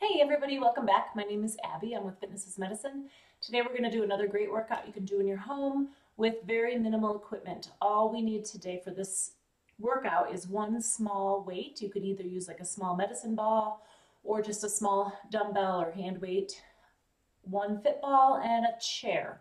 Hey everybody, welcome back. My name is Abby. I'm with Fitness is Medicine. Today we're going to do another great workout you can do in your home with very minimal equipment. All we need today for this workout is one small weight. You could either use like a small medicine ball or just a small dumbbell or hand weight, one fit ball, and a chair.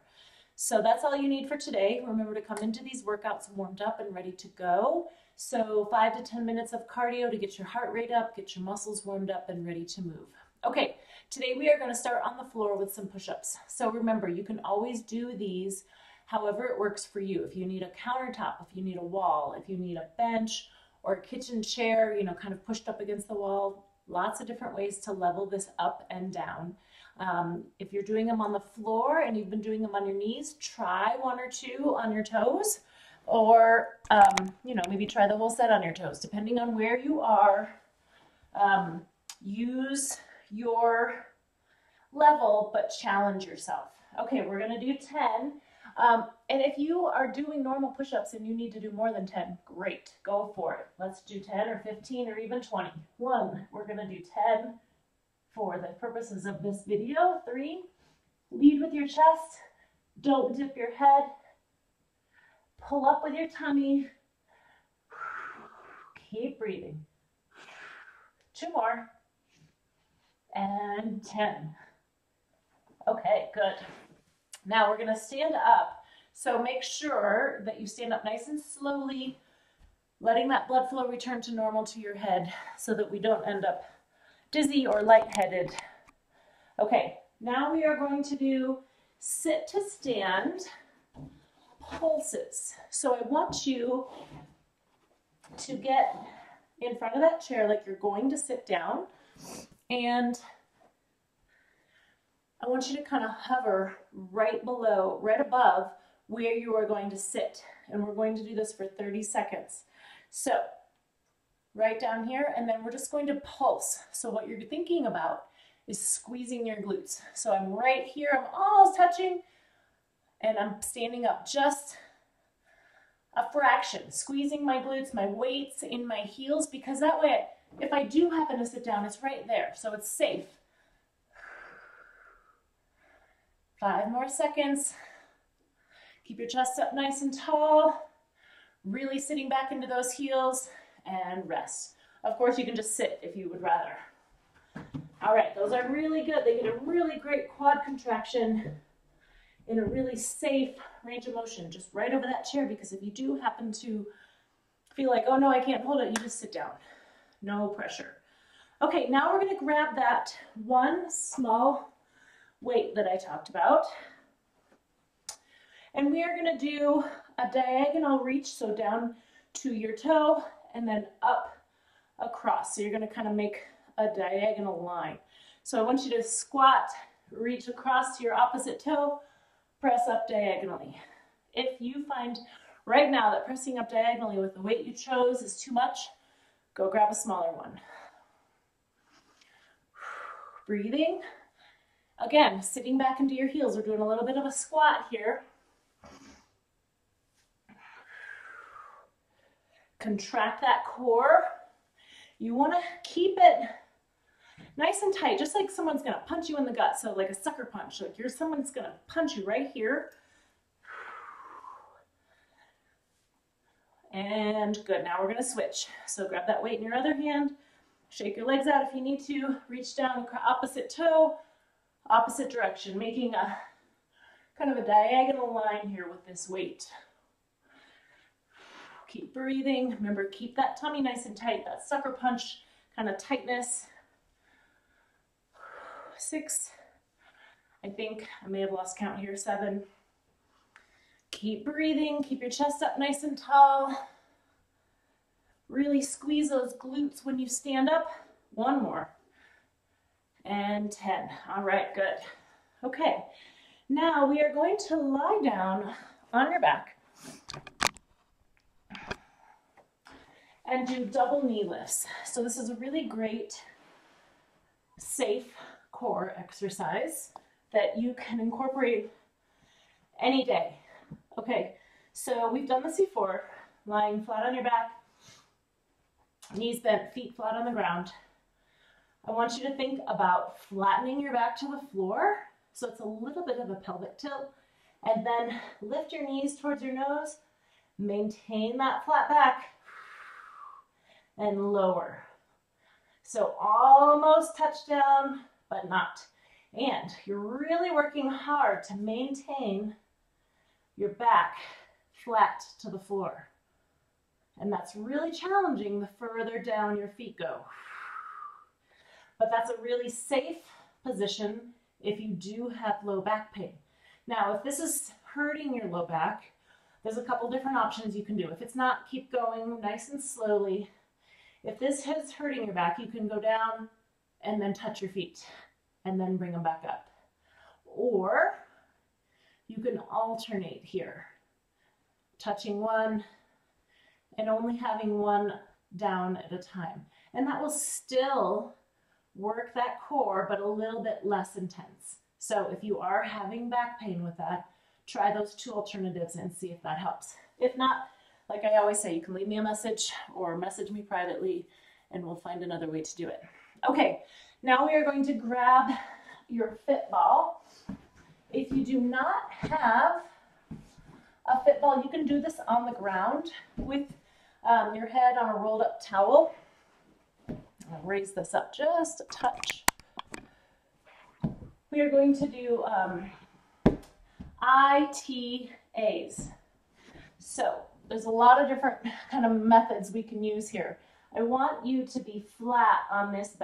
So that's all you need for today. Remember to come into these workouts warmed up and ready to go. So 5 to 10 minutes of cardio to get your heart rate up, get your muscles warmed up and ready to move. Okay, today we are going to start on the floor with some push-ups. So remember, you can always do these however it works for you. If you need a countertop, if you need a wall, if you need a bench or a kitchen chair, kind of pushed up against the wall, lots of different ways to level this up and down. If you're doing them on the floor and you've been doing them on your knees, try one or two on your toes, or maybe try the whole set on your toes, depending on where you are. Use your level, but challenge yourself. Okay, we're gonna do 10. And if you are doing normal push-ups and you need to do more than 10, great, go for it. Let's do 10 or 15 or even 20. We're gonna do 10 for the purposes of this video. 3, lead with your chest, don't dip your head, pull up with your tummy, keep breathing. 2 more, and 10. Okay, good. Now we're gonna stand up. So make sure that you stand up nice and slowly, letting that blood flow return to normal to your head so that we don't end up dizzy or lightheaded. Okay, now we are going to do sit to stand pulses. So I want you to get in front of that chair like you're going to sit down, and I want you to kind of hover right above where you are going to sit. And we're going to do this for 30 seconds. So right down here, and then we're just going to pulse. So what you're thinking about is squeezing your glutes. So I'm right here, I'm almost touching, and I'm standing up just a fraction, squeezing my glutes, my weights in my heels, because that way, if I do happen to sit down, it's right there, so it's safe. 5 more seconds. Keep your chest up nice and tall, really sitting back into those heels, and rest. Of course, you can just sit if you would rather. All right, those are really good. They get a really great quad contraction in a really safe range of motion, just right over that chair, because if you do happen to feel like, oh no, I can't hold it, you just sit down. No pressure. Okay, now we're gonna grab that one small weight that I talked about, and we are gonna do a diagonal reach, so down to your toe and then up across. So you're gonna kind of make a diagonal line. So I want you to squat, reach across to your opposite toe, press up diagonally. If you find right now that pressing up diagonally with the weight you chose is too much, go grab a smaller one. Breathing. Again, sitting back into your heels. We're doing a little bit of a squat here. Contract that core. You want to keep it nice and tight, just like someone's going to punch you in the gut. So like a sucker punch, like someone's going to punch you right here. And good, now we're going to switch. So grab that weight in your other hand, shake your legs out if you need to, reach down opposite toe, opposite direction, making a kind of a diagonal line here with this weight. Keep breathing. Remember, keep that tummy nice and tight, that sucker punch kind of tightness. 6, I think I may have lost count here, 7. Keep breathing, keep your chest up nice and tall. Really squeeze those glutes when you stand up. 1 more. And 10. All right, good. Okay, now we are going to lie down on your back and do double knee lifts. So this is a really great, safe core exercise that you can incorporate any day. Okay, so we've done this before, lying flat on your back, knees bent, feet flat on the ground. I want you to think about flattening your back to the floor, so it's a little bit of a pelvic tilt, and then lift your knees towards your nose, maintain that flat back, and lower. So almost touchdown, but not. And you're really working hard to maintain your back flat to the floor. And that's really challenging the further down your feet go. But that's a really safe position if you do have low back pain. Now, if this is hurting your low back, there's a couple different options you can do. If it's not, keep going nice and slowly. If this is hurting your back, you can go down and then touch your feet and then bring them back up. Or you can alternate here, touching one and only having one down at a time. And that will still work that core, but a little bit less intense. So if you are having back pain with that, try those two alternatives and see if that helps. If not, like I always say, you can leave me a message or message me privately and we'll find another way to do it. Okay, now we are going to grab your fit ball. If you do not have a fit ball, you can do this on the ground with your head on a rolled up towel. I'll raise this up just a touch. We are going to do ITAs. So there's a lot of different kind of methods we can use here. I want you to be flat on this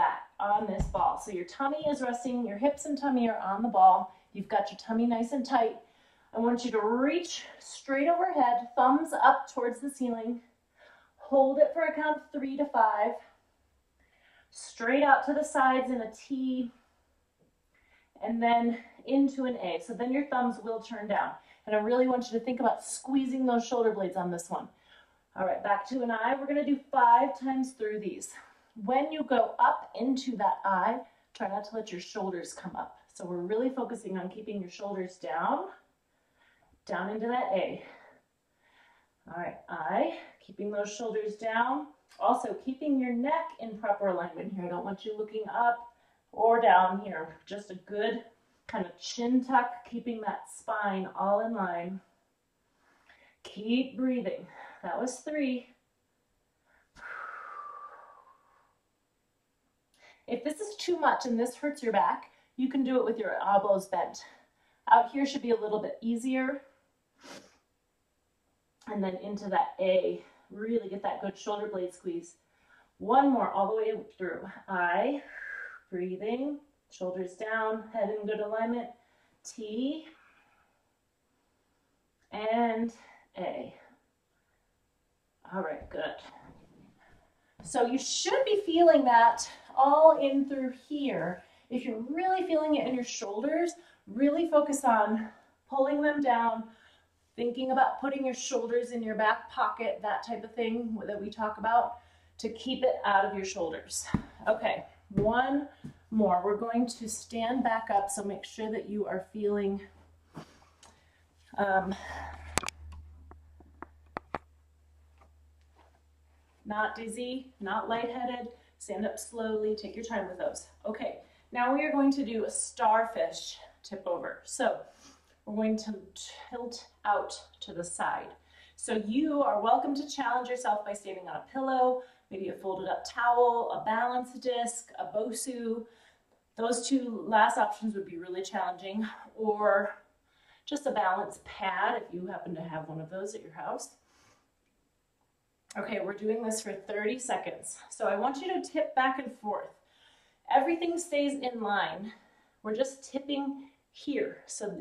ball. So your tummy is resting, your hips and tummy are on the ball. You've got your tummy nice and tight. I want you to reach straight overhead, thumbs up towards the ceiling. Hold it for a count of 3 to 5. Straight out to the sides in a T, and then into an A. So then your thumbs will turn down. And I really want you to think about squeezing those shoulder blades on this one. All right, back to an I. We're going to do 5 times through these. When you go up into that I, try not to let your shoulders come up. So we're really focusing on keeping your shoulders down into that A. All right, I, keeping those shoulders down. Also, keeping your neck in proper alignment here. I don't want you looking up or down here. Just a good kind of chin tuck, keeping that spine all in line. Keep breathing. That was 3. If this is too much and this hurts your back, you can do it with your elbows bent. Out here should be a little bit easier. And then into that A. Really get that good shoulder blade squeeze. One more all the way through. I, breathing, shoulders down, head in good alignment. T, and A. All right, good. So you should be feeling that all in through here. If you're really feeling it in your shoulders, really focus on pulling them down, thinking about putting your shoulders in your back pocket, that type of thing that we talk about, to keep it out of your shoulders. Okay, one more. We're going to stand back up, so make sure that you are feeling not dizzy, not lightheaded. Stand up slowly, take your time with those. Okay, now we are going to do a starfish tip over. So we're going to tilt out to the side. So you are welcome to challenge yourself by standing on a pillow, maybe a folded up towel, a balance disc, a Bosu. Those two last options would be really challenging, or just a balance pad if you happen to have one of those at your house. Okay, we're doing this for 30 seconds. So I want you to tip back and forth. Everything stays in line. We're just tipping here. So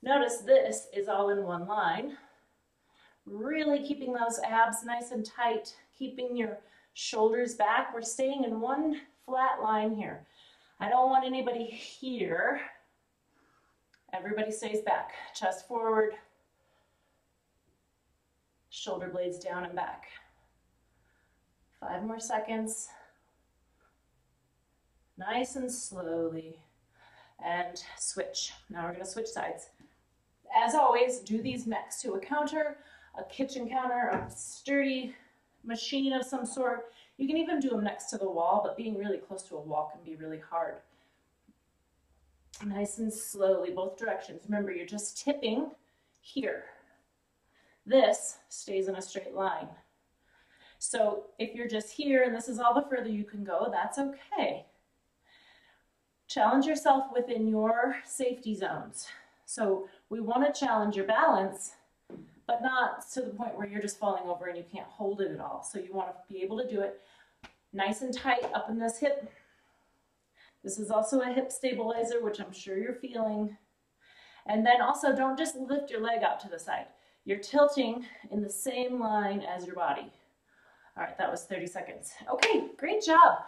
notice this is all in one line. Really keeping those abs nice and tight, keeping your shoulders back. We're staying in one flat line here. I don't want anybody here. Everybody stays back. Chest forward, shoulder blades down and back. 5 more seconds. Nice and slowly. And switch. Now we're going to switch sides. As always, do these next to a counter, a kitchen counter, a sturdy machine of some sort. You can even do them next to the wall, but being really close to a wall can be really hard. Nice and slowly, both directions. Remember, you're just tipping here. This stays in a straight line. So if you're just here and this is all the further you can go, that's okay. Challenge yourself within your safety zones. So we want to challenge your balance, but not to the point where you're just falling over and you can't hold it at all. So you want to be able to do it nice and tight up in this hip. This is also a hip stabilizer, which I'm sure you're feeling. And then also don't just lift your leg out to the side. You're tilting in the same line as your body. All right, that was 30 seconds. Okay, great job.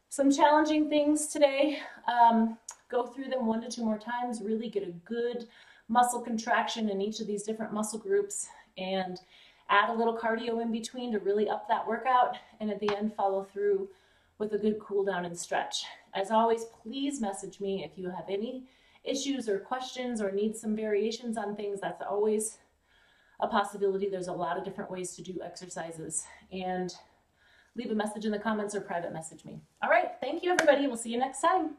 Some challenging things today. Go through them 1 to 2 more times, really get a good muscle contraction in each of these different muscle groups, and add a little cardio in between to really up that workout, and at the end follow through with a good cool down and stretch. As always, please message me if you have any issues or questions or need some variations on things. That's always a possibility. There's a lot of different ways to do exercises, and leave a message in the comments or private message me. All right, thank you everybody. We'll see you next time.